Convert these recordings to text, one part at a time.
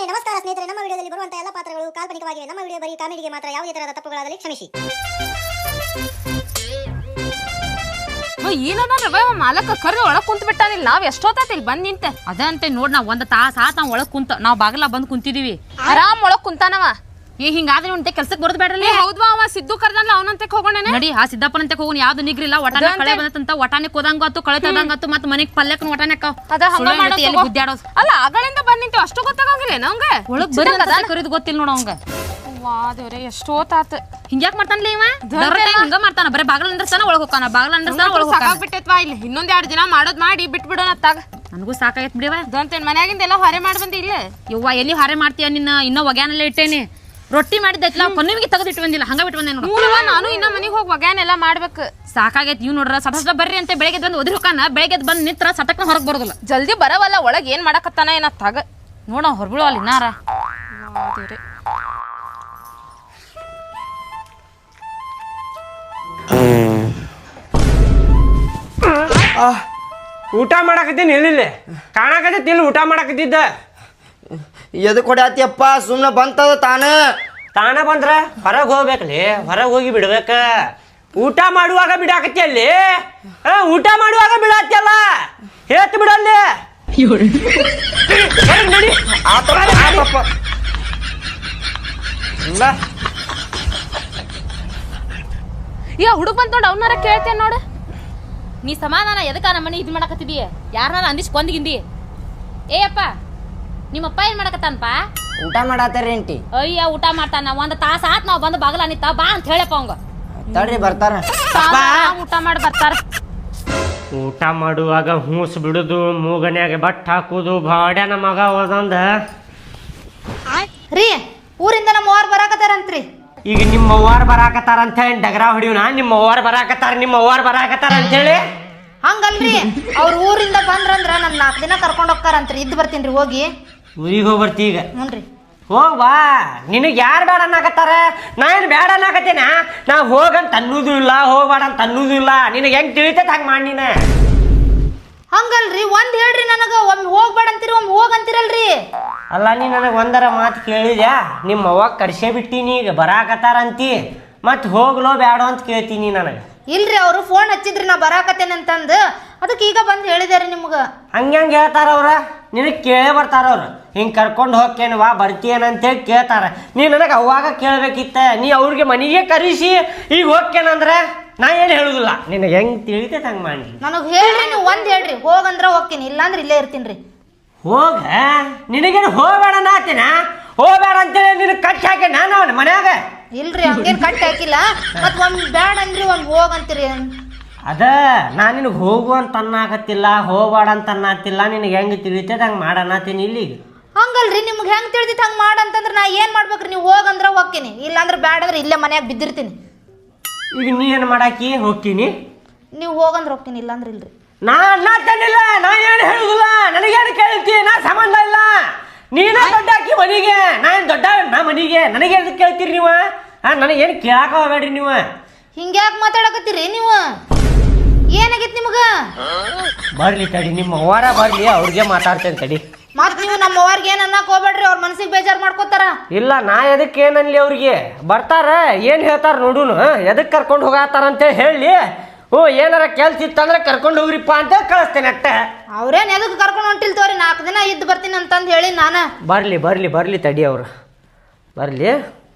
ವೀಕ್ಷಣೆ ನಮಸ್ಕಾರ ಸ್ನೇಹಿತರೆ. ನಮ್ಮ ವಿಡಿಯೋದಲ್ಲಿ ಬರುವಂತಹ ಎಲ್ಲ ಪಾತ್ರಗಳು ಕಾಲ್ಪನಿಕವಾಗಿವೆ. ನಮ್ಮ ವಿಡಿಯೋ ಬರೀ ಕಾಮಿಡಿಗೆ ಮಾತ್ರ. ಯಾವುದೇ ತರಹದ ತಪ್ಪುಗಳಾದಲ್ಲಿ ಕ್ಷಮಿಸಿ. ಏನದ ಮಾಲಕ ಕರ್ರಿ ಒಳಗ್ ಕುಂತ ಬಿಟ್ಟಾನಿಲ್ಲ. ನಾವ್ ಎಷ್ಟೊತ್ತಾತ ಇಲ್ಲಿ ಬಂದ್ ನಿಂತೆ ಅದಂತೆ ನೋಡ್. ನಾವ್ ಒಂದ್ ತಾಸ ಆತ ನಾವ್ ಒಳಗ್ ಕುಂತ ನಾವ್ ಬಾಗಲ ಬಂದ್ ಕುಂತಿದೀವಿ. ಆರಾಮ್ ಒಳಗ್ ಕುಂತಾನವ. ಹಿಂಗಾದ್ರೆ ಉಂಟೆ ಕೆಲ್ಸಕ್ಕೆ ಬರೋದ್ ಬೇಡ್ರಲ್ಲ. ಹೌದ್ವಾ ಅವ ಸಿದ್ದು ಕರ್ದಲ್ಲ ಅವನಂತೆ ಹೋಗೋಣ ನಡಿ. ಆ ಸಿದ್ದಪ್ಪನಂತೆ ಹೋಗೋಣ. ಯಾವ್ದು ನಿಗ್ರಿಲ್ಲ. ಒಟಾನೆ ಕಳೆ ಬಂದಂತ ಒಟಾನೆ ಕೋದಂಗತ್ತು ಕಳೆತದಂಗತ್ತು ಮತ್ ಮನೆಗ್ ಪಲ್ಯಕ್ ಒಟಾನೆ ಗುದ್ದಾಡೋದು ಅಲ್ಲ. ಆಗಳಿಂದ ಬಂದ್ ನಿಂತೇವ್ ಅಷ್ಟು ಗೊತ್ತಾಗಂಗಿಲ್ಲ ನಮ್ಗ. ಒಳಗ್ ಬರೀ ಕರಿದ್ ಗೊತ್ತಿಲ್ಲ ನೋಡ ಅವಂಗ. ವಾ ದೇವ್ರೆ ಎಷ್ಟೋತಾತ ಹಿಂಗ್ಯಾಕ್ ಮಾಡ್ತಾನಲ್ಲ ಇವ. ಹಿಂಗ ಮಾಡ್ತಾನ. ಬರೀ ಬಾಗಲ ಅಂದ್ರಸ್ತಾನ ಒಳಗ್ ಹೋಗ್ತಾನ. ಬಾಗಲ ಅಂದ್ರಸ್ತಾನ ಒಳಗ್ ಸಾಕಾಗ್ಬಿಟ್ಟೈತ್ವಾ. ಇಲ್ಲಿ ಇನ್ನೊಂದ್ 2 ದಿನ ಮಾಡೋದ್ ಮಾಡಿ ಬಿಟ್ಬಿಡೋಣ ಅತ್ತಾಗ. ನನಗೂ ಸಾಕಾಗೈತ್ ಬಿಡಿವ. ಅದಂತೇನ್ ಮನ್ಯಾಗಿಂದ ಎಲ್ಲ ಹೊರೆ ಮಾಡಿ ಬಂದಿ ಇಲ್ಲ. ಯವ್ವ ಎಲ್ಲಿ ಹೊರೆ ಮಾಡ್ತೀಯ ನಿನ್ನ. ಇನ್ನೂ ಒಗ್ಯಾನಲ್ಲೇ ಇಟ್ಟೇನಿ. ರೊಟ್ಟಿ ಮಾಡಿದ್ದೈತ್ಲ ಕೊನೆಗೆ ತೆಗೆದಿಟ್ಟು ಬಂದಿಲ್ಲ. ಹಂಗ ಬಿಟ್ಟು ಬಂದೆ ನೋಡ. ನಾನು ಇನ್ನ ಮನಿಗೆ ಹೋಗಿ ಒಗ್ಯಾನೆಲ್ಲ ಮಾಡ್ಬೇಕು. ಸಾಕಾಗೈತಿ. ಇವ್ ನೋಡ್ರ ಸಟ ಬರ್ರಿ ಅಂತ ಬೆಳಗ್ಗೆ ಬಂದು ಒದ್ರಿ ಹೋಕಾನ. ಬೆಳಗ್ಗೆ ಬಂದ್ ನಿಂತ್ರ ಸಟಕ್ನ ಹೊರಗೆ ಬರೋದಿಲ್ಲ. ಜಲ್ದಿ ಬರವಲ್ಲ. ಒಳಗ್ ಏನ್ ಮಾಡಕತ್ತಾನ ಏನತ್ತಾಗ ನೋಡ. ಹೊರಬಿಳು ಅಲ್ಲಿ ನಾರ. ಊಟ ಮಾಡಕತ್ತೀನಿ ಇಲ್ಲಿ ಕಾಣಕತ್ತೈತಿ. ಇಲ್ಲಿ ಊಟ ಮಾಡಕತ್ತಿದ್ದ ಎದು ಕೊಡಾತಿಯಪ್ಪ. ಸುಮ್ಮನೆ ಬಂತದ ತಾನ ಬಂದ್ರ ಹೊರಗೆ ಹೋಗ್ಬೇಕಲ್ಲಿ. ಹೊರಗೆ ಹೋಗಿ ಬಿಡ್ಬೇಕ. ಊಟ ಮಾಡುವಾಗ ಬಿಡಾಕತ್ತಿ ಅಲ್ಲಿ. ಊಟ ಮಾಡುವಾಗ ಬಿಡಾತಿಯಲ್ಲ. ಹೇತ್ ಬಿಡಲ್ಲಿ. ಹುಡುಗ ಬಂದ್ ನೋಡ. ಅವನಾರ ಕೇಳ್ತೇನೆ ನೋಡ. ನೀ ಸಮಾಧಾನ ಎದಕ್ಕ ನಮ್ಮ ಮನೆ ಇದು ಮಾಡಕತ್ತಿದೀಯ. ಯಾರನ್ನ ಅಂದಿಸ್ ಕೊಂದಿಗಿಂದಿ. ಏಯಪ್ಪ ನಿಮ್ಮಪ್ಪ ಏನ್ ಮಾಡಕತ್ತಾನಪ್ಪ. ಊಟ ಮಾಡತ್ತಾರ ಅಂಟಿ. ಅಯ್ಯ ಊಟ ಮಾಡ್ತಾನ. ಒಂದ್ ತಾಸ ಆತ್ ನಾವ್ ಬಂದು ಬಾಗಲ ನಿಂತ ಬಾ ಅಂತ ಹೇಳಪ್ಪ ಅವಂಗ. ತಡ್ರಿ ಬರ್ತಾರ. ಊಟ ಮಾಡಿ ಬರ್ತಾರ. ಊಟ ಮಾಡುವಾಗ ಹೂಸ್ ಬಿಡುದು, ಮೂಗನ್ಯಾಗ ಬಟ್ ಹಾಕುದು ಬಾಡ್ಯಾನ ಮಗ ಹೋದಂದ. ರೀ ಊರಿಂದ ನಮ್ಮ ಅವ್ವಾರ ಬರಾಕತ್ತಾರಂತ್ರಿ. ಈಗ ನಿಮ್ಮ ಅವ್ವಾರ ಬರಾಕತ್ತಾರ ಅಂತ ಹೇಳಿ ಡಗರ ಹೊಡಿಯೋಣ. ನಿಮ್ಮ ಅವ್ವಾರ ಬರಾಕತ್ತಾರ ಅಂತ ಹೇಳಿ ಹಂಗಲ್ರಿ. ಅವ್ರ ಊರಿಂದ ಬಂದ್ರಂದ್ರ ನಮ್ 4 ದಿನ ಕರ್ಕೊಂಡ್ ಹೋಗ್ತಾರಂತ್ರಿ. ಇದ್ ಬರ್ತೀನ್ರಿ ಹೋಗಿ. ಊರಿಗೆ ಹೋಗಿ ಬರ್ತಿ ಈಗ. ಹ್ಞೂನ್ರಿ ಹೋಗ್ ಬಾ. ನಿನಗೆ ಯಾರು ಬೇಡ ಅನ್ನಕತ್ತಾರ. ನಾ ಏನು ಬೇಡ ಅನ್ನಕತ್ತೇನ. ನಾ ಹೋಗಂತ ಅನ್ನೋದು ಇಲ್ಲ, ಹೋಗ್ಬೇಡ ಅಂತ ಅನ್ನೋದು ಇಲ್ಲ. ನಿನಗೆ ಹೆಂಗ್ ತಿಳಿತೈತೆ ಹಂಗೆ ಮಾಡಿ ನೀನ. ಹಂಗಲ್ರಿ. ಒಂದ್ ಹೇಳ್ರಿ ನನಗ. ಒಮ್ಮೆ ಹೋಗ್ಬೇಡ ಅಂತೀರಿ, ಒಮ್ಮೆ ಹೋಗಂತೀರಲ್ರಿ. ಅಲ್ಲ ನೀ ನನಗೆ ಒಂದರ ಮಾತು ಕೇಳಿದ್ಯಾ. ನಿಮ್ಮ ಅವ್ವ ಕರ್ಸೇ ಬಿಟ್ಟಿನಿ ಈಗ ಬರಾಕತ್ತಾರಂತಿ. ಮತ್ತೆ ಹೋಗ್ಲೋ ಬೇಡ ಅಂತ ಕೇಳ್ತೀನಿ ನನಗೆ. ಇಲ್ರಿ ಅವ್ರು ಫೋನ್ ಹಚ್ಚಿದ್ರಿ ನಾ ಬರಾಕತ್ತೇನೆ ಅಂತಂದು. ಅದಕ್ಕೆ ಈಗ ಬಂದು ಹೇಳಿದಾರೆ ನಿಮ್ಗ. ಹಂಗೆ ಹೇಳ್ತಾರ ಅವ್ರ. ನಿನಗೆ ಕೇಳೇ ಬರ್ತಾರ ಅವ್ರು. ಹಿಂಗೆ ಕರ್ಕೊಂಡು ಹೋಗ್ಕೇನವಾ ಬರ್ತೀಯನಂತೇಳಿ ಕೇಳ್ತಾರ. ನೀ ನನಗೆ ಅವಾಗ ಕೇಳಬೇಕಿತ್ತ. ನೀ ಅವ್ರಿಗೆ ಮನೆಗೆ ಕರೆಸಿ ಈಗ ಹೋಗ್ಕೇನಂದ್ರೆ ನಾ ಏನು ಹೇಳುದಿಲ್ಲ. ನಿನಗೆ ಹೆಂಗೆ ತಿಳಿತೈತೆ ಹಂಗೆ ಮಾಡಿ. ನನಗೆ ಹೇಳ್ರಿ. ನೀವು ಒಂದ್ ಹೇಳ್ರಿ. ಹೋಗಂದ್ರ ಹೋಗ್ತೀನಿ, ಇಲ್ಲಾಂದ್ರೆ ಇಲ್ಲೇ ಇರ್ತೀನಿ. ಹೋಗ. ನಿನಗೇನು ಹೋಗ್ಬೇಡ ನಾತಿನ. ಹೋಗ್ಬೇಡ ಅಂತೇಳಿ ನಿನಗೆ ಕಟ್ಟಿ ಹಾಕಿ ನಾನು ಅವನ ಮನ್ಯಾಗ. ಇಲ್ರಿ ಹಂಗೇನ್ ಕಟ್ಟಿ ಹಾಕಿಲ್ಲ. ಮತ್ ಒಮ್ಮೆ ಬ್ಯಾಡ ಅಂದ್ರಿ ಒಮ್ಮೆ ಹೋಗಂತೀರಿ. ಅದ ನಾನು ನಿನಗೆ ಹೋಗು ಅಂತ ಅನ್ನಕತ್ತಿಲ್ಲ, ಹೋಗ್ಬೇಡ ಅಂತ ಅನ್ನತ್ತಿಲ್ಲ. ನಿನಗೆ ಹೆಂಗೆ ತಿಳಿತೈತೆ ಹಂಗೆ ಮಾಡನ್ನತ್ತೀನಿ ಇಲ್ಲಿಗೆ. ಹಂಗಲ್ರಿ. ನಿಮ್ಗೆ ಹೆಂಗ್ ತಿಳಿದಿತ್ತು ಹಂಗೆ ಮಾಡಂತಂದ್ರೆ ನಾ ಏನ್ ಮಾಡ್ಬೇಕ್ರಿ. ನೀವು ಹೋಗಂದ್ರ ಹೋಗ್ತೀನಿ, ಇಲ್ಲಾಂದ್ರೆ ಬ್ಯಾಡ ಅಂದ್ರೆ ಇಲ್ಲೇ ಮನ್ಯಾಗ ಬಿದ್ದಿರ್ತೀನಿ. ಈಗ ನೀ ಏನು ಮಾಡಾಕಿ ಹೋಗ್ತೀನಿ. ನೀವು ಹೋಗಂದ್ರೆ ಹೋಗ್ತೀನಿ, ಇಲ್ಲಾಂದ್ರೆ ಇಲ್ರಿ. ನಾ ಅನ್ನತ್ತೇನಿಲ್ಲ. ನಾ ಏನು ಹೇಳುದಿಲ್ಲ. ನನಗೇನು ಕೇಳ್ತಿ. ನಾ ಸಂಬಂಧ ಇಲ್ಲ. ನೀನ ದೊಡ್ಡಾಕಿ ಮನೆಗೆ. ನಾ ಏನು ದೊಡ್ಡ ನಾ ಮನೆಗೆ. ನನಗೇನು ಕೇಳ್ತೀರಿ ನೀವು. ನನಗೇನು ಕೇಳಾಕ ಹೋಗ್ಬೇಡ್ರಿ ನೀವು. ಹಿಂಗ್ಯಾಕೆ ಮಾತಾಡಕತ್ತೀರಿ ನೀವು. ಏನಾಗಿತ್ತು ನಿಮ್ಗ. ಬರ್ಲಿ ತಡಿ. ನಿಮ್ಮ ಅವ್ವಾರ ಬರ್ಲಿ, ಅವ್ರಿಗೆ ಮಾತಾಡ್ತೇನೆ ತಡಿ. ಮತ್ ನೀವು ನಮ್ಮ ಅವ್ರಿಗೆ ಏನ್ ಅನ್ನಕ್ ಹೋಗ್ಬೇಡ್ರಿ. ಅವ್ರ ಮನ್ಸಿಗೆ ಬೇಜಾರ್ ಮಾಡ್ಕೋತಾರ. ಇಲ್ಲ ನಾ ಎದಕ್ಕೆ ಏನನ್ಲಿ. ಅವ್ರಿಗೆ ಬರ್ತಾರ ಏನು ಹೇಳ್ತಾರ ನೋಡುನು. ಎದಕ್ಕೆ ಕರ್ಕೊಂಡು ಹೋಗತ್ತಾರ ಅಂತೇಳಿ ಹೇಳಿ. ಏನಾರ ಕೆಲ್ಸ ಇತ್ತಂದ್ರೆ ಕರ್ಕೊಂಡು ಹೋಗ್ರಿಪ್ಪ ಅಂತ ಕಳಿಸ್ತೇನೆ ಅಷ್ಟೇ. ಅವ್ರೇನ್ ಎದಕ್ ಕರ್ಕೊಂಡು ಹೊಂಟಿಲ್ ತೋರಿ. 4 ದಿನ ಇದ್ದು ಬರ್ತೀನಿ ಅಂತಂದು ಹೇಳಿ ನಾನು. ಬರ್ಲಿ ತಡಿ. ಅವ್ರು ಬರ್ಲಿ,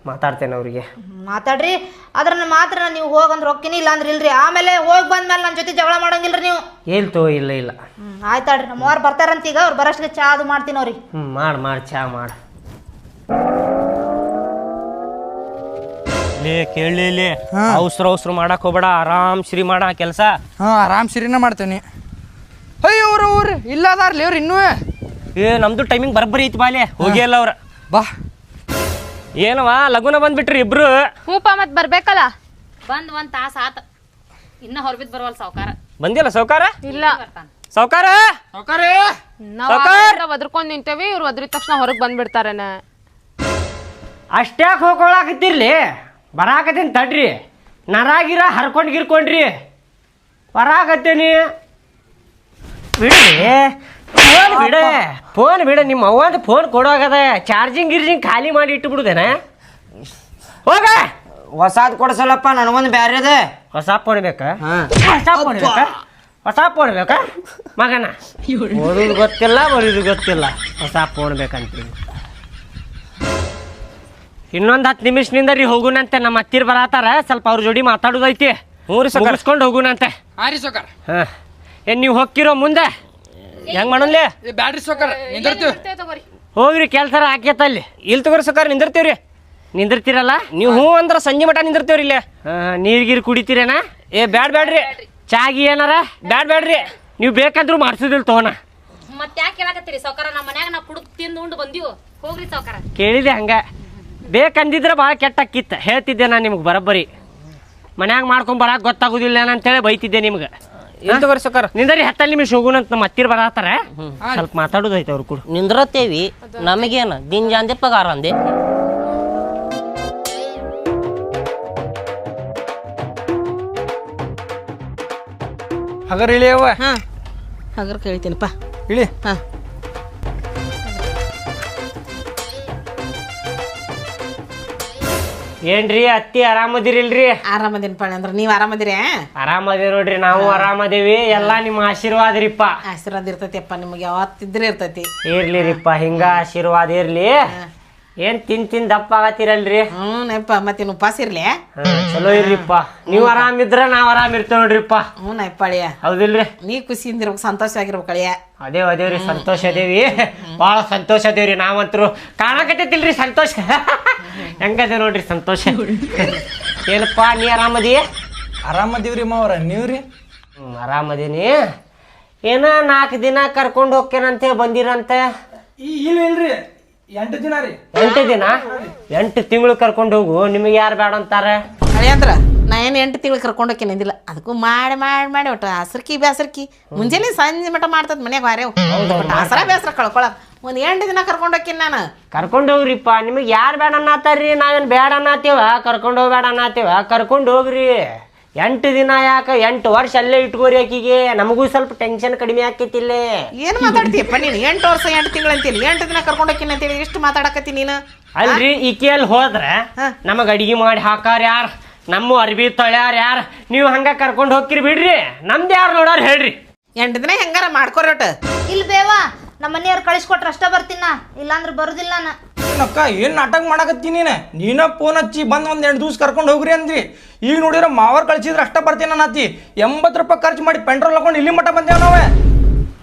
ಮಾತಾಡ್ತೇನೆ ಅವ್ರಿಗೆ. ಮಾತಾಡ್ರಿ. ಅದ್ರ ಮಾತ್ರ ನೀವು ಹೋಗಂದ್ರೆ ಹೋಗ್ತೀನಿ, ಇಲ್ಲಾಂದ್ರೆ ಇಲ್ರಿ. ಆಮೇಲೆ ಹೋಗಿ ಬಂದ್ಮೇಲೆ ನನ್ನ ಜೊತೆ ಜಗಳ ಮಾಡಂಗಿಲ್ರಿ ನೀವು. ಹೇಳ್ತೋ ಇಲ್ಲ. ಆಯ್ತಾಡ್ರಿ. ನಮ್ಮ ಅವ್ರು ಬರ್ತಾರಂತ. ಈಗ ಅವ್ರು ಬರೋಷ್ಟಿಗೆ ಚಾ ಅದು ಮಾಡ್ತೀನಿ ಅವ್ರಿಗೆ. ಮಾಡಿ ಚಾ ಮಾಡು. ಕೇಳಲಿ. ಅವಸರ ಮಾಡಕ್ ಹೋಗ್ಬೇಡ. ಆರಾಮ್ ಶ್ರೀ ಮಾಡ ಕೆಲಸ. ಆರಾಮ್ ಶ್ರೀನ ಮಾಡ್ತೇನೆ. ಅಯ್ಯೋ ಅವ್ರು ಇಲ್ಲ ಅದಾರ್ಲಿ ಅವ್ರು ಇನ್ನೂ. ನಮ್ದು ಟೈಮಿಂಗ್ ಬರಬ್ಬರಿ ಐತಿ ಬಾಲೆ. ಹೋಗಿ ಅಲ್ಲ ಅವ್ರ. ಬಾ ಏನವಾ ಲಗುನ ಬಂದ್ಬಿಟ್ರಿ ಇಬ್ರು. ಹೂಪ ಮತ್ ಬರ್ಬೇಕಲ್ಲ. ಬಂದ್ 1 ತಾಸ ಆತ. ಇನ್ನ ಹೊರಬಿದ್ ಬರವಲ್ ಸಾವ್ಕಾರ. ಬಂದಿಲ್ಲ ಸಾವ್ಕಾರ. ಇಲ್ಲ ಸಾವ್ಕಾರ. ನಾವ್ ಒದ್ರಕೊಂಡ್ ನಿಂತೇವಿ. ಇವ್ರು ಒದ್ರಿದ ತಕ್ಷಣ ಹೊರಗ್ ಬಂದ್ಬಿಡ್ತಾರೇನ. ಅಷ್ಟ್ಯಾಕೆ ಹೋಗ್ಕೊಳಕತ್ತಿರ್ಲಿ. ಬರಾಕತ್ತೀನಿ ತಡ್ರಿ. ನರಾಗಿರ ಹರ್ಕೊಂಡ್ರಿ. ಬರಾಕತ್ತೇನಿ ಬಿಡ್ರಿ. ಫೋನ್ ಬಿಡ ನಿಮ್ಮ ಅವ್ವಂದು ಫೋನ್ ಕೊಡೋಗದ ಚಾರ್ಜಿಂಗ್ ಗಿರ್ಜಿಂಗ್ ಖಾಲಿ ಮಾಡಿ ಇಟ್ಟು ಬಿಡುದೇನ ಹೋಗ ಹೊಸಾದ್ ಕೊಡ್ಸಲ್ಲಪ್ಪ ನನಗೊಂದು ಬ್ಯಾರೆ ಅದ. ಹೊಸ ಫೋನ್ ಬೇಕಾ ಹಾ ಹೊಸ ಫೋನ್ ಬೇಕಾ ಮಗನ ಓದೋದು ಗೊತ್ತಿಲ್ಲ ಬರೋದು ಗೊತ್ತಿಲ್ಲ ಹೊಸ ಫೋನ್ ಬೇಕಂತೀವಿ ಇನ್ನೊಂದು 10 ನಿಮಿಷದಿಂದ ರೀ ಹೋಗುನಂತೆ ನಮ್ಮ ಹತ್ತಿರ ಬರತ್ತಾರ ಸ್ವಲ್ಪ ಅವ್ರ ಜೋಡಿ ಮಾತಾಡೋದೈತಿ ಮುಗಿಸ್ಕೊಂಡು ಹೋಗುನಂತೆ ಹಾಂ ರೀ ಸೌಕರ್. ಹಾಂ ಏನು ನೀವು ಹೋಗ್ತಿರೋ ಮುಂದೆ ಹೆಂಗೆ ಮಾಡೋನ್ಲಿ ಬ್ಯಾಡ್ರಿ ಸೌಕರ್ ನಿಂದಿರ್ತೀವಿ. ಹೋಗ್ರಿ ಕೆಲಸ ಹಾಕ್ಯತ್ತಲ್ಲಿ ಇಲ್ಲಿ ತಗೋರಿ ಸೌಕರ್ ನಿಂದಿರ್ತೀವ್ರಿ ನಿಂದಿರ್ತೀರಲ್ಲ ನೀವು ಹ್ಞೂ ಅಂದ್ರೆ ಸಂಜೆ ಮಟ ನಿಂದಿರ್ತೀವ್ರಿ ಇಲ್ಲೇ ನೀರು ಕುಡಿತೀರೇನ ಬ್ಯಾಡ್ರಿ ಚಾಗಿ ಏನಾರ ಬ್ಯಾಡ್ರಿ ನೀವು ಬೇಕಾದ್ರೂ ಮಾಡ್ಸೋದಿಲ್ಲ ತಗೋಣ ಮತ್ತೆ ಯಾಕೆ ಹೇಳಕತ್ತೀರಿ ಸೌಕರ ನಮ್ಮ ಮನ್ಯಾಗ ನಾವು ಕುಡುಕ್ ತಿಂದು ಉಂಡು ಬಂದೀವು ಹೋಗ್ರಿ ಸೌಕರ ಕೇಳಿದೆ ಹಂಗೆ ಬೇಕಂದಿದ್ರೆ ಭಾಳ ಕೆಟ್ಟಾಕಿತ್ತು ಹೇಳ್ತಿದ್ದೆ ನಾನು ನಿಮ್ಗೆ ಬರೋಬ್ಬರಿ ಮನ್ಯಾಗ ಮಾಡ್ಕೊಂಡು ಬರಕ್ಕೆ ಗೊತ್ತಾಗೋದಿಲ್ಲ ಅಂತೇಳಿ ಬೈತಿದ್ದೆ ನಿಮ್ಗೆ ಎಲ್ಲಿ ತಗೋರಿ ಸೌಕರ್. ನಿಂದರಿ 10 ನಿಮಿಷ ಹೋಗುನಂತ ನಮ್ಮ ಹತ್ತಿರ ಬರತ್ತಾರ ಸ್ವಲ್ಪ ಮಾತಾಡೋದೈತೆ ಅವ್ರು ಕೂಡ ನಿಂದ್ರತ್ತೇವಿ ನಮಗೇನು ದಿನ ಜಾಂದೆ ಪಗಾರ ಅಂದೆ ಹಗರ್ ಇಳಿಯವ ಹಾಂ ಹಾಗಾದ್ರೆ ಕೇಳ್ತೀನಪ್ಪ. ಇಳಿ. ಹಾಂ ಏನ್ರಿ ಅತ್ತಿ ಆರಾಮದಿರಿಲ್ರಿ ಆರಾಮದೇನು ಪಾಳೆ ಅಂದ್ರೆ ನೀವು ಆರಾಮದಿರಿ? ಆರಾಮದೇವಿ ನೋಡ್ರಿ ನಾವು ಆರಾಮದೇವಿ ಎಲ್ಲಾ ನಿಮ್ಮ ಆಶೀರ್ವಾದ ರೀಪ್ಪ ಆಶೀರ್ವಾದ ಇರ್ತೈತಿಪ್ಪ ನಿಮಗೆ ಯಾವತ್ತಿದ್ರೆ ಇರ್ತೈತಿ. ಇರ್ಲಿರಿಪ್ಪ ಹಿಂಗ ಆಶೀರ್ವಾದ ಇರ್ಲಿ ಏನ್ ತಿಂದ್ ದಪ್ಪ ಆಗತ್ತಿರಲ್ರಿ ಹ್ಞೂ ನಪ್ಪ ಮತ್ತೇನು ಉಪವಾಸ ಇರ್ಲಿ? ಚಲೋ ಇರ್ರಿಪ್ಪ ನೀವು ಆರಾಮಿದ್ರ ನಾವ್ ಆರಾಮ್ ಇರ್ತೇವ್ ನೋಡ್ರಿಪ್ಪ. ಹ್ಞೂ ನಪ್ಪಾಳಿಯ ಹೌದಿಲ್ರಿ ನೀ ಖುಷಿಯಿಂದ ಇರ್ಬೇಕು ಸಂತೋಷವಾಗಿರ್ಬೇಕು ಅಳಿಯ. ಅದೇವ್ರಿ ಸಂತೋಷ ಅದೇವಿ ಭಾಳ ಸಂತೋಷ ಅದೇವ್ರಿ ನಾವಂತರು ಕಾಣಕತ್ತೈತಿಲ್ರಿ ಸಂತೋಷ ಹೆಂಗದೆ ನೋಡ್ರಿ ಸಂತೋಷ ಏನಪ್ಪ ನೀ ಆರಾಮದಿ? ಆರಾಮದೀವ್ರಿ ಮಾವರ ನೀವ್ರಿ? ಆರಾಮದೀನಿ ಏನ 4 ದಿನ ಕರ್ಕೊಂಡು ಹೋಗ್ತೇನಂತೆ ಬಂದಿರಂತೆ. ಇಲ್ಲ ಇಲ್ರಿ 8 ದಿನ ರೀ. 8 ದಿನ 8 ತಿಂಗಳು ಕರ್ಕೊಂಡು ಹೋಗು ನಿಮಗೆ ಯಾರು ಬೇಡ ಅಂತಾರೆ ಅಳಿಯ ಅಂದ್ರ ನಾ ಏನು 8 ತಿಂಗಳು ಕರ್ಕೊಂಡು ಹೋಗ್ತೇನಿಲ್ಲ ಅದಕ್ಕೂ ಮಾಡಿ ಒಟ್ಟು ಹಸ್ರಕಿ ಬೇಸರ್ಕಿ ಮುಂಜಾನೆ ಸಂಜೆ ಮಟ ಮಾಡ್ತದ ಮನ್ಯಾಗ ವಾರೇವ್ ಹಸ್ರ ಬೇಸರ ಕಳ್ಕೊಳಕ್ ಒಂದು 8 ದಿನ ಕರ್ಕೊಂಡು ಹೋಗ್ತೀನಿ ನಾನು. ಕರ್ಕೊಂಡು ಹೋಗ್ರಿಪ್ಪ ನಿಮಗೆ ಯಾರು ಬೇಡ ಅನ್ನತ್ತಾರ್ರಿ ನಾವೇನು ಬೇಡ ಅನ್ನತ್ತೀವ ಕರ್ಕೊಂಡು ಹೋಗ್ಬೇಡ ಅನ್ನತ್ತೀವ ಕರ್ಕೊಂಡು ಹೋಗ್ರಿ 8 ದಿನ ಯಾಕೆ 8 ವರ್ಷ ಅಲ್ಲೇ ಇಟ್ಕೋರಿ ಆಕಿಗೆ ನಮಗೂ ಸ್ವಲ್ಪ ಟೆನ್ಷನ್ ಕಡಿಮೆ ಆಕೈತಿಲ್ಲೇ. ಏನು ಮಾತಾಡ್ತೀಯಪ್ಪ ನೀನು 8 ವರ್ಷ 8 ತಿಂಗಳು ಅಂತೀನಿ 8 ದಿನ ಕರ್ಕೊಂಡು ಹೋಗ್ತೀನಿ ಅಂತೇಳಿ ಇಷ್ಟು ಮಾತಾಡಕತ್ತಿ ನೀನು. ಅಲ್ರಿ ಈಕೆಯಲ್ಲಿ ಹೋದ್ರೆ ನಮಗೆ ಅಡಿಗೆ ಮಾಡಿ ಹಾಕಾರ ಯಾರು ನಮ್ಮ ಅರ್ಬಿ ತೊಳ್ಯಾರ ಯಾರು ನೀವು ಹಂಗ ಕರ್ಕೊಂಡು ಹೋಗ್ತಿರಿ ಬಿಡ್ರಿ ನಮ್ದು ಯಾರು ನೋಡಾರ ಹೇಳ್ರಿ. 8 ದಿನ ಹೆಂಗಾರ ಮಾಡ್ಕೊರಟ. ಇಲ್ಲಿ ಬೇವಾ ನಮ್ಮ ಮನೆಯವ್ರು ಕಳಿಸ್ಕೊಟ್ರೆ ಅಷ್ಟ ಬರ್ತೀನ ಇಲ್ಲಾಂದ್ರೆ ಬರುದಿಲ್ಲ ನಾ. ಏನಕ್ಕ ಏನ್ ನಾಟಕ ಮಾಡಕತ್ತೀನಿ ನೀನ ಫೋನ್ ಹಚ್ಚಿ ಬಂದ್ 1-2 ದಿವ್ಸ ಕರ್ಕೊಂಡು ಹೋಗ್ರಿ ಅಂದ್ರಿ. ಈಗ ನೋಡಿದ್ರೆ ಮಾವರ್ ಕಳ್ಸಿದ್ರೆ ಅಷ್ಟ ಬರ್ತೀನಿ ನಾತಿ 80 ರೂಪಾಯಿ ಖರ್ಚು ಮಾಡಿ ಪೆಟ್ರೋಲ್ ಹಾಕೊಂಡು ಇಲ್ಲಿ ಮಟ್ಟ ಬಂದೇವ್ ನಾವೇ.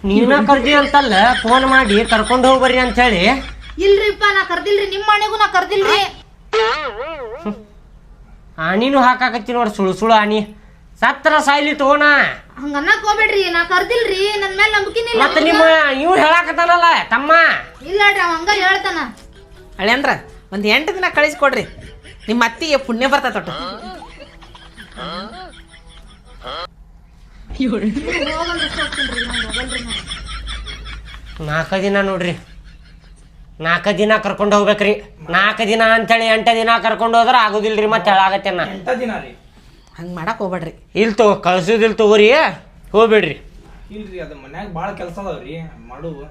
ನೀನ ಕರ್ದಿ ಅಂತಲ್ಲ ಫೋನ್ ಮಾಡಿ ಕರ್ಕೊಂಡು ಹೋಗ್ಬರ್ರಿ ಅಂತ ಹೇಳಿ. ಇಲ್ರಿಪ್ಪ ನಾ ಕರ್ದಿಲ್ರಿ ನಿಮ್ಮ ಮನೆಗೂ ನಾ ಕರ್ದಿಲ್ರಿ. ಆಣಿನೂ ಹಾಕಾಕತ್ತಿ ನೋಡಿ ಸುಳು ಆಣಿ ಸತ್ರ ಸಾಯ್ಲಿ ತಗೋಣ. ಹಂಗ ಅನ್ನಕ್ ಹೋಗ್ಬೇಡ್ರಿ ನಾ ಕರ್ದಿಲ್ರಿ ನನ್ ಮೇಲೆ ನಂಬಿಕೆನೇ ಇಲ್ಲ. ಮತ್ತೆ ನಿಮ್ಮ ಇವ್ ಹೇಳಾಕತ್ತಾನಲ್ಲ ತಮ್ಮ ಇಲ್ಲಾಡ್ರಿ ಅವ ಹಂಗ ಹೇಳ್ತಾನ. ಹಳೆ ಅಂದ್ರ ಒಂದು 8 ದಿನ ಕಳಿಸ್ಕೊಡ್ರಿ ನಿಮ್ಮ ಅತ್ತಿಗೆ ಪುಣ್ಯ ಬರ್ತೈತೆ ಒಟ್ಟು. 4 ದಿನ ನೋಡ್ರಿ 4 ದಿನ ಕರ್ಕೊಂಡು ಹೋಗ್ಬೇಕ್ರಿ 4 ದಿನ ಅಂತೇಳಿ 8 ದಿನ ಕರ್ಕೊಂಡು ಹೋದ್ರ ಆಗುದಿಲ್ರಿ ಮತ್ತೆ ಹೇಳಾಗತ್ತೆ ನಾ 8 ದಿನ ರೀ. ಹಂಗೆ ಮಾಡಕ್ ಹೋಗ್ಬೇಡ್ರಿ. ಇಲ್ಲಿ ತಗೋ ಕಳ್ಸೋದಿಲ್ ತಗೋರಿ ಹೋಗ್ಬೇಡ್ರಿ. ಇಲ್ರಿ ಅದು ಮನ್ಯಾಗ ಭಾಳ ಕೆಲಸ ಅದಾವ್ರಿ ಮಾಡುವ.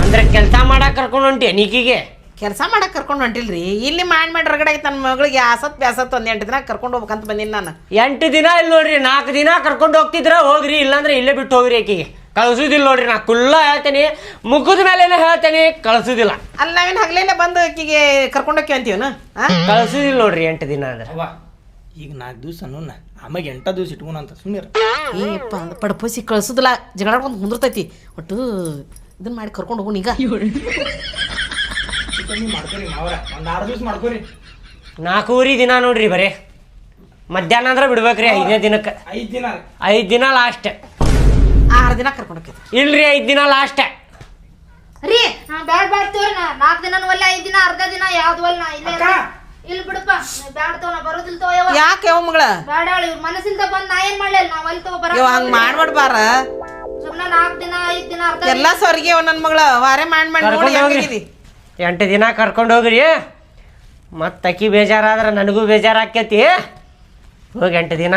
ಅಂದ್ರೆ ಕೆಲಸ ಮಾಡಕ್ ಕರ್ಕೊಂಡು ಹೊಂಟಿ ನೀಕಿಗೆ ಕೆಲಸ ಮಾಡಕ್ ಕರ್ಕೊಂಡು ಹೊಂಟಿಲ್ರಿ ಇಲ್ಲಿ ಮಾಡಿ ರಗಡ ಐತೆ ನನ್ನ ಮಗಳಿಗೆ ಆಸತ್ ಬ್ಯಾಸತ್ ಒಂದು 8 ದಿನ ಕರ್ಕೊಂಡು ಹೋಗ್ಬೇಕಂತ ಬಂದೀನಿ ನಾನು. 8 ದಿನ ಇಲ್ಲಿ ನೋಡ್ರಿ 4 ದಿನ ಕರ್ಕೊಂಡು ಹೋಗ್ತಿದ್ರ ಹೋಗ್ರಿ ಇಲ್ಲಾಂದ್ರೆ ಇಲ್ಲೇ ಬಿಟ್ಟು ಹೋಗ್ರಿ ಆಕಿಗೆ ಕಳ್ಸುದಿಲ್ಲ ನೋಡ್ರಿ. ನಾ ಕುಲ್ಲ ಹೇಳ್ತೇನೆ ಮುಖದ ಮೇಲೆನೆ ಹೇಳ್ತೇನೆ ಕಳ್ಸುದಿಲ್ಲ. ಅಲ್ಲಿ ನಾವೇನು ಹಗ್ಲೇನೆ ಬಂದು ಆಕಿಗೆ ಕರ್ಕೊಂಡು ಹೋಗ್ತೀವಿ ಅಂತೀವನ ಕಳ್ಸುದಿಲ್ಲ ನೋಡ್ರಿ 8 ದಿನ ಅಂದ್ರೆ. ಅವ್ವ ಈಗ 4 ದಿವ್ಸ ಅನ್ನೋಣ ಆಮ್ಯಾಗ 8 ದಿವ್ಸ ಇಟ್ಕೋಣ ಅಂತ ಸುಮ್ಮನೆ. ಏಪ್ಪ ಪಡಪೋಸಿ ಕಳ್ಸುದಿಲ್ಲ ಜಗಳಾಡ್ಕೊಂಡು ಕುಂದಿರ್ತೈತಿ ಒಟ್ಟು ಇದನ್ನ ಮಾಡಿ ಕರ್ಕೊಂಡು ಹೋಗೋಣ ಈಗ. ಮಾಡ್ಕೊರಿ ಮಾವರ ಒಂದು 6 ದಿವ್ಸ ಮಾಡ್ಕೊರಿ. 4 ದಿನ ನೋಡ್ರಿ ಬರೇ ಮಧ್ಯಾಹ್ನ ಅಂದ್ರೆ ಬಿಡ್ಬೇಕ್ರಿ 5ನೇ ದಿನಕ್ಕೆ 5 ದಿನ ರೀ. 5 ದಿನ ಲಾಸ್ಟ್. 6 ದಿನ ಕರ್ಕೊಂಡು ಹೋಗ್ತೀವಿ ಇಲ್ರಿ 5 ದಿನ ಲಾಸ್ಟ್ ರೀ ಬ್ಯಾಡ್ ತೋರಿ ನಾ 4 ದಿನ ಒಲ್ಲ 5 ದಿನ ಅರ್ಧ ದಿನ ಯಾವ್ದು ಒಲ್ಲ ನಾ ಇಲ್ಲೇ ಇಲ್ಲಿ ಬಿಡಪ್ಪ ಬ್ಯಾಡ್ ತಗೋ ನಾ ಬರೋದಿಲ್ಲ ತಗೋ ಯವ್ವ. ಯಾಕೆ ಯಾವ ಮಗಳ ಬ್ಯಾಡ ಹೇಳಿ ಇವ್ರ ಮನಸ್ಸಿಂದ ಬಂದ್ ನಾ ಏನ್ ಮಾಡ್ಲಿಲ್ಲ ನಾ ಒಲ್ ತಗೋ ಬರ ಹಂಗೆ ಮಾಡ್ಬಾರ್ಬಾರ ಸುಮ್ಮನೆ 4 ದಿನ 5 ದಿನ ಅರ್ಧ ಎಲ್ಲ ಸೊರ್ಗೆ ನನ್ನ ಮಗಳ ವಾರೆ ಮಾಡಿ ನೋಡಿ ಹೆಂಗಿದಿ 8 ದಿನ ಕರ್ಕೊಂಡು ಹೋಗ್ರಿ ಮತ್ತೆ ಅಕ್ಕಿ ಬೇಜಾರಾದ್ರೆ ನನಗೂ ಬೇಜಾರು ಆಕೈತಿ. ಹೋಗಿ 8 ದಿನ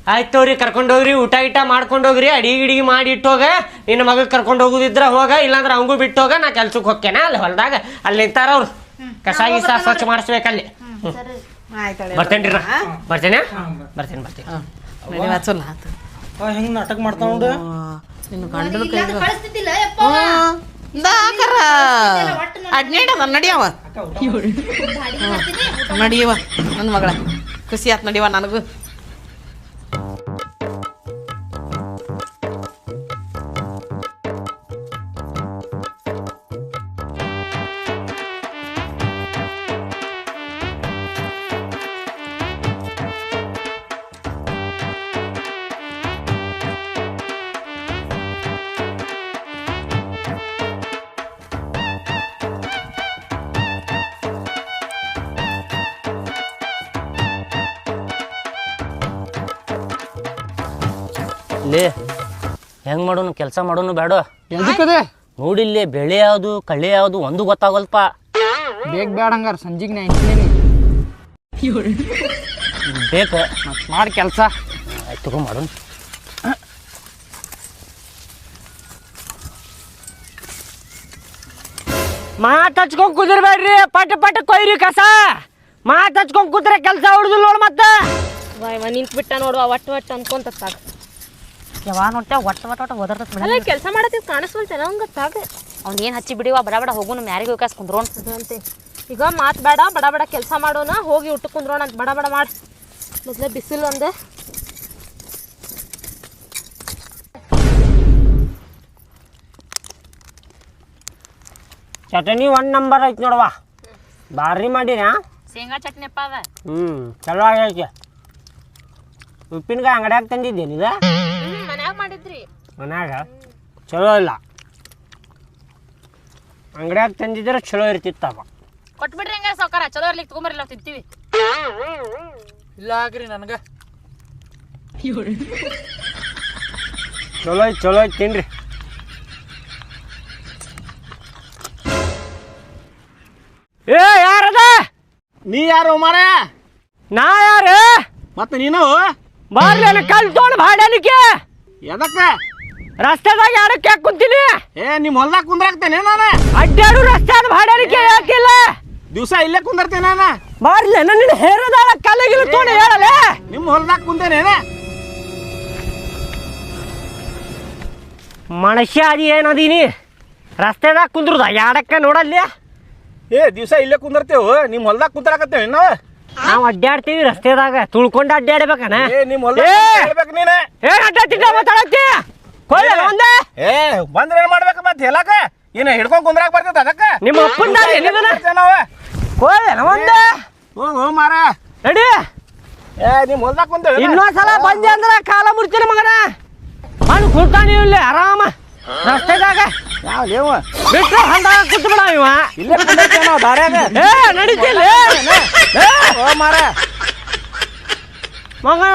ಆಯ್ತು ತೋರಿ ಕರ್ಕೊಂಡು ಹೋಗ್ರಿ, ಊಟ ಗಿಟ ಮಾಡ್ಕೊಂಡು ಹೋಗ್ರಿ, ಅಡಿಗೆ ಮಾಡಿ ಇಟ್ಟೋಗ. ನಿನ್ನ ಮಗ ಕರ್ಕೊಂಡು ಹೋಗುದಿದ್ರ ಹೋಗ, ಇಲ್ಲಾಂದ್ರೆ ಅವಂಗೂ ಬಿಟ್ಟು ಹೋಗ. ನಾ ಕೆಲ್ಸಕ್ಕೆ ಹೋಗ್ತೇನ ಅಲ್ಲಿ ಹೊಲ್ದಾಗ. ಅಲ್ಲಿ ನಿಂತಾರ ಅವ್ರು ಕಸ ಗಿಸ ಸ್ವಚ್ಛ ಮಾಡಿಸ್ಬೇಕಲ್ಲಿ. ಬರ್ತೇನ್ರಿ ನಾ ಬರ್ತೇನೆ. ಚಲೋ ಆತು. ಹೆಂಗ್ ನಾಟಕ ಮಾಡ್ತಾವ ನೋಡು. ನಿನ್ನ ಗಂಡನ ಕೈ ಕಳಿಸ್ತಿದ್ದಿಲ್ಲ ಯಪ್ಪ ದಾಕರ ಅಡ್ನೇಡದ ನಡಿಯವ ನಡಿಯವ ನನ್ನ ಮಗಳ ಖುಷಿ ಆತ್ ನಡಿಯವ ನನಗೂ. ಲೇ ಹೆಂಗ್ ಮಾಡೋನು ಕೆಲಸ ಮಾಡೋನು ಬೇಡ. ಎದಕ್ಕದೆ ನೋಡಿಲ್ಲೇ ಬೆಳೆ ಯಾವುದು ಕಳೆ ಯಾವುದು ಒಂದು ಗೊತ್ತಾಗಲ್ಪ. ಬೇಗ ಬೇಡ ಹಂಗಾರ ಸಂಜಿಗೆ ನಾ ಇಂತೀನಿ ಬೇಕ ಮಾಡಿ ಕೆಲಸ. ಆಯ್ತು ತಗೋ ಮಾಡೋನು. ಮಾತು ಹಚ್ಕೊಂಡ್ ಕುದಿರ್ಬೇಡ್ರಿ, ಪಟ ಪಟ ಕೊಯ್ರಿ ಕಸ. ಮಾತು ಹಚ್ಕೊಂಡ್ ಕೂತ್ರೆ ಕೆಲಸ ಹೊಡ್ದಿಲ್ಲ ನೋಡು. ಮತ್ತೆ ನಿಂತ್ ಬಿಟ್ಟ ನೋಡುವ ಒಟ್ಟು ಒಟ್ಟು ಅನ್ಕೊಂತ ಸಾಕು. ಯಾವ ನೋಡ್ತೇವೆ ಒಟ್ಟ ಒಟ್ಟ ಒಟ್ಟ ಓದರ್ತೈತೆ ಅಲ್ಲ ಕೆಲಸ ಮಾಡತ್ತಿದ್ ಕಾಣಿಸ್ವಲ್ತೇನ ಹಂಗ ತಾಗ. ಅವ್ನು ಏನು ಹಚ್ಚಿ ಬಿಡಿವ ಬಡ ಬಡ ಹೋಗುನು ಮ್ಯಾರಿಗೆ ಹೋಗಿ ಕುಂದ್ರೋಣ ಅಂತೆ. ಈಗ ಮಾತು ಬೇಡ, ಬಡ ಬಡ ಕೆಲಸ ಮಾಡೋಣ, ಹೋಗಿ ಊಟ ಕುಂದ್ರೋಣ ಅಂತ ಬಡ ಬಡ ಮಾಡಿ. ಮೊದಲೇ ಬಿಸಿಲು ಒಂದು ಚಟನಿ 1 ನಂಬರ್ ಐತಿ ನೋಡವ್ವ. ಭಾರಿ ಮಾಡಿನ. ಶೇಂಗಾ ಚಟ್ನಿ ಅಪ್ಪ ಅದ. ಚಲೋ ಆಗೈತಿ. ಉಪ್ಪಿನಕಾಯಿ ಅಂಗಡ್ಯಾಗ ತಂದಿದ್ದೇನೆ ಇದು. ಮನ್ಯಾಗ ಮಾಡಿದ್ರಿ. ಮನ್ಯಾಗ ಚಲೋ ಇಲ್ಲ, ಅಂಗಡ್ಯಾಗ ತಂದಿದ್ರೆ ಚಲೋ ಇರ್ತಿತ್ತಪ್ಪ. ಕೊಟ್ಬಿಡ್ರಿ ಹಂಗ ಸಾವ್ಕಾರ, ಚಲೋ ಇರ್ಲಿಕ್ಕೆ ತಗೊಂಬರ್ರಿ ನಾವು ತಿಂತೀವಿ. ಇಲ್ಲ ಆಗ್ರಿ ನನಗೆ ಚಲೋ ಐತಿ, ಚಲೋ ಐತಿ ತಿನ್ರಿ. ಏ ಯಾರದ? ನೀ ಯಾರು ಮಾರ? ನಾ ಯಾರು? ಮತ್ತೆ ನೀನು ಬಾರ್ಲೇನು ಕಲ್ ತೊಗೊಂಡು ಬಾಡಲಿಕ್ಕೆ ಎದಕ್ಕ ರಸ್ತೆದಾಗ ಯಾರಕ್ಕೆ ಕುಂತೀನಿ? ನಿಮ್ಮ ಹೊಲ್ದಾಗ ಕುಂದ್ರಾಕ್ತೇನೆ ನಾನು. ಅಡ್ಡಾಡು ರಸ್ತೆ ಬಾಡಲಿಕ್ಕೆ ಯಾಕಿಲ್ಲ? ದಿವಸ ಇಲ್ಲೇ ಕುಂದಿರ್ತೇನೆ ನಾನು. ಬಾರ್ಲೆ ನನ್ನ ಹೇರದಾಳ ಕಲ್ಲಿಗಿಲು ತೊಗೊಂಡು ಹೇಳಲೆ. ನಿಮ್ಮ ಹೊಲ್ದಾಗ ಕುಂತೇನೆ. ಮನುಷ್ಯ ಅದಿ ಏನದೀನಿ ರಸ್ತೆದಾಗ ಕುಂದ್ರದ ಯಾಡಕ್ಕ ನೋಡಲ್ಲಿ. ದಿವಸ ಇಲ್ಲೇ ಕುಂದಿರ್ತೇವು, ನಿಮ್ಮ ಹೊಲ್ದಾಗ ಕುಂದ್ರಾಕತ್ತೇವೆ ನಾವು ಅಡ್ಡಾಡ್ತೀವಿ ರಸ್ತೆದಾಗ, ತುಳ್ಕೊಂಡು ಅಡ್ಡಾಡ್ಬೇಕನ. ನಿಮ್ಮ ಹೊಲ್ದಾಗ ಹೇಳ್ಬೇಕು ನೀನು. ಏನ್ ಅಡ್ಡಾಡ್ತಿದ್ದ ಮಾತಾಡತ್ತಿ? ಒಂದೇ ಬಂದ್ರೆ ಏನ್ ಮಾಡ್ಬೇಕು ಮತ್ತೆ ಹೇಳಕ? ಏನು ಹಿಡ್ಕೊಂಡ್ ಕುಂದ್ರಾಕ್ ಬರ್ತೈತೆ ಅದಕ್ಕ? ನಿಮ್ಮ ಅಪ್ಪನ ನಾವು ಒಂದೇ ಹೋಗು ಮಾರ ನಡಿ. ನಿಮ್ಮ ಹೊಲ್ದಾಗ ಕುಂತೇವೆ. ಇನ್ನೊಂದ್ಸಲ ಬಂದೆ ಅಂದ್ರ ಕಾಲ ಮುಡ್ತೀನಿ ಮಗನ. ಮನ್ ಕುಂತಾನಿ ಇಲ್ಲಿ ಆರಾಮ ರಸ್ತೆದಾಗ. ಯಾವ ಲೇವ ಬಿಟ್ರೆ ಹೊಲ್ದಾಗ ಕುಂತ ಬಿಡ ಇವ. ಇಲ್ಲೇ ಕುಂದಿರ್ತೇವೆ ನಾವು ದಾರ್ಯಾಗ. ನಡೀತಿಲ್ಲ ಮಾರ ಮಗನ.